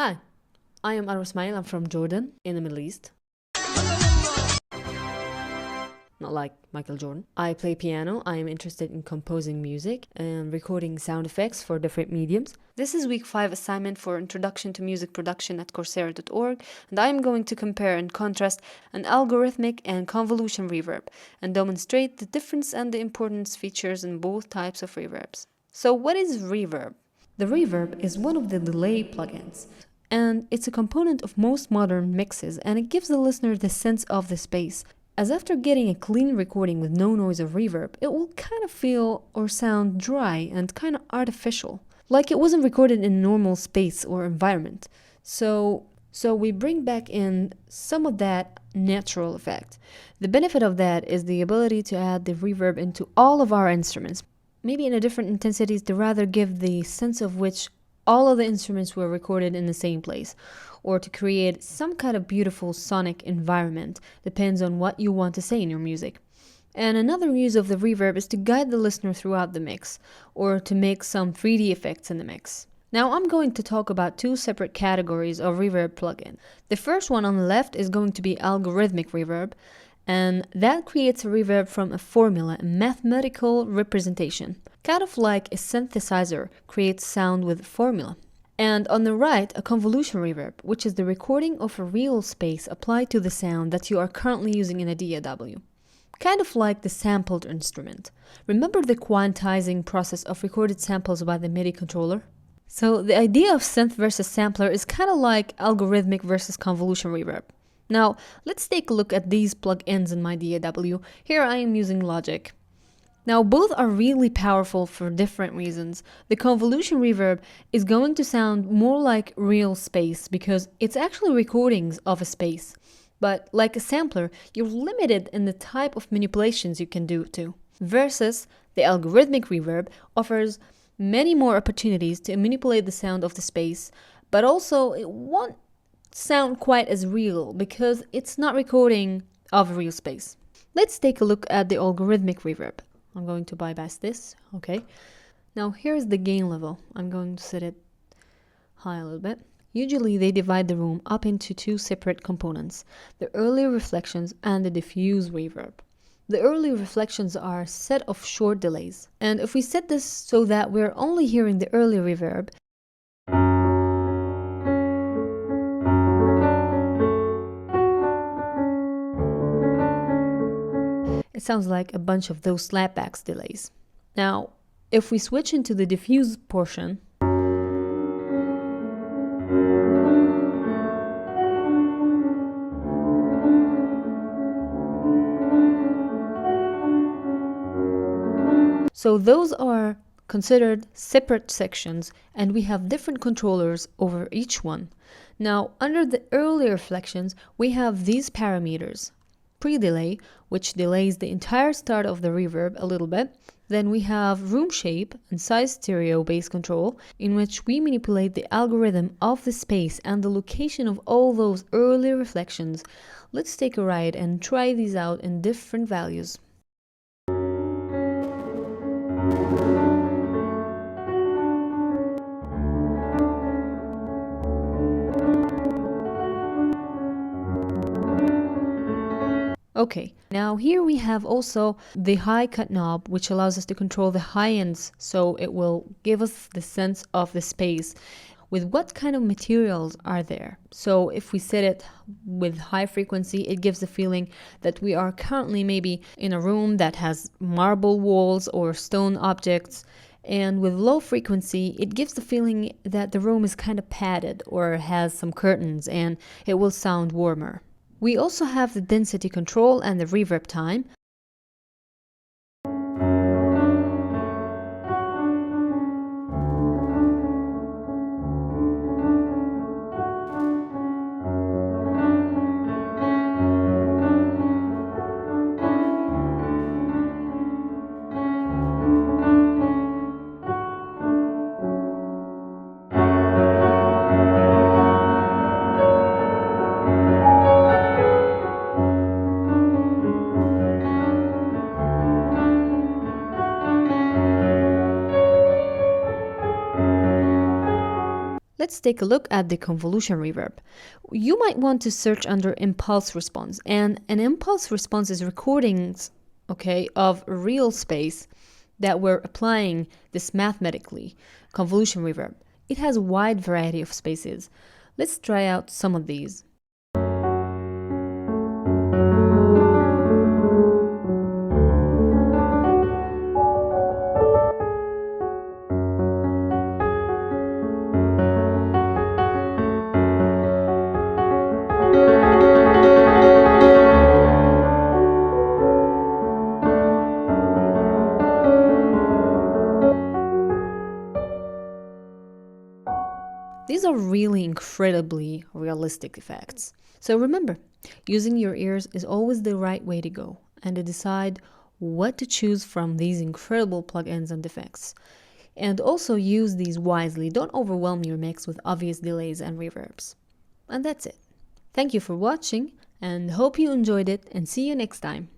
Hi, I am Arwa Ismail. I'm from Jordan in the Middle East. Not like Michael Jordan. I play piano. I am interested in composing music and recording sound effects for different mediums. This is week 5 assignment for Introduction to Music Production at Coursera.org, and I am going to compare and contrast an algorithmic and convolution reverb and demonstrate the difference and the importance features in both types of reverbs. So what is reverb? The reverb is one of the delay plugins, and it's a component of most modern mixes, and it gives the listener the sense of the space. As after getting a clean recording with no noise or reverb, it will kind of feel or sound dry and kind of artificial, like it wasn't recorded in a normal space or environment. So we bring back in some of that natural effect. The benefit of that is the ability to add the reverb into all of our instruments, maybe in a different intensities to rather give the sense of which all of the instruments were recorded in the same place, or to create some kind of beautiful sonic environment. Depends on what you want to say in your music. And another use of the reverb is to guide the listener throughout the mix, or to make some 3D effects in the mix. Now I'm going to talk about two separate categories of reverb plugin. The first one on the left is going to be algorithmic reverb, and that creates a reverb from a formula, a mathematical representation. Kind of like a synthesizer creates sound with a formula. And on the right, a convolution reverb, which is the recording of a real space applied to the sound that you are currently using in a DAW. Kind of like the sampled instrument. Remember the quantizing process of recorded samples by the MIDI controller? So the idea of synth versus sampler is kind of like algorithmic versus convolution reverb. Now, let's take a look at these plugins in my DAW. Here I am using Logic. Now, both are really powerful for different reasons. The convolution reverb is going to sound more like real space because it's actually recordings of a space. But like a sampler, you're limited in the type of manipulations you can do too. Versus the algorithmic reverb offers many more opportunities to manipulate the sound of the space, but also it won't sound quite as real because it's not recording of a real space. Let's take a look at the algorithmic reverb. I'm going to bypass this, okay. Now here's the gain level. I'm going to set it high a little bit. Usually they divide the room up into two separate components, the early reflections and the diffuse reverb. The early reflections are a set of short delays, and if we set this so that we're only hearing the early reverb, it sounds like a bunch of those slapbacks delays. Now, if we switch into the diffuse portion, so those are considered separate sections, and we have different controllers over each one. Now, under the early reflections, we have these parameters. Pre-delay, which delays the entire start of the reverb a little bit. Then we have room shape and size stereo bass control, in which we manipulate the algorithm of the space and the location of all those early reflections. Let's take a ride and try these out in different values. Okay, now here we have also the high cut knob, which allows us to control the high ends, so it will give us the sense of the space with what kind of materials are there. So if we set it with high frequency, it gives the feeling that we are currently maybe in a room that has marble walls or stone objects. And with low frequency, it gives the feeling that the room is kind of padded or has some curtains, and it will sound warmer. We also have the density control and the reverb time. let's take a look at the convolution reverb. You might want to search under impulse response, and an impulse response is recordings, okay, of real space that we're applying this mathematically, convolution reverb. It has a wide variety of spaces. Let's try out some of these. These are really incredibly realistic effects. So remember, using your ears is always the right way to go, and to decide what to choose from these incredible plugins and effects. And also use these wisely. Don't overwhelm your mix with obvious delays and reverbs. And that's it. Thank you for watching, and hope you enjoyed it, and see you next time.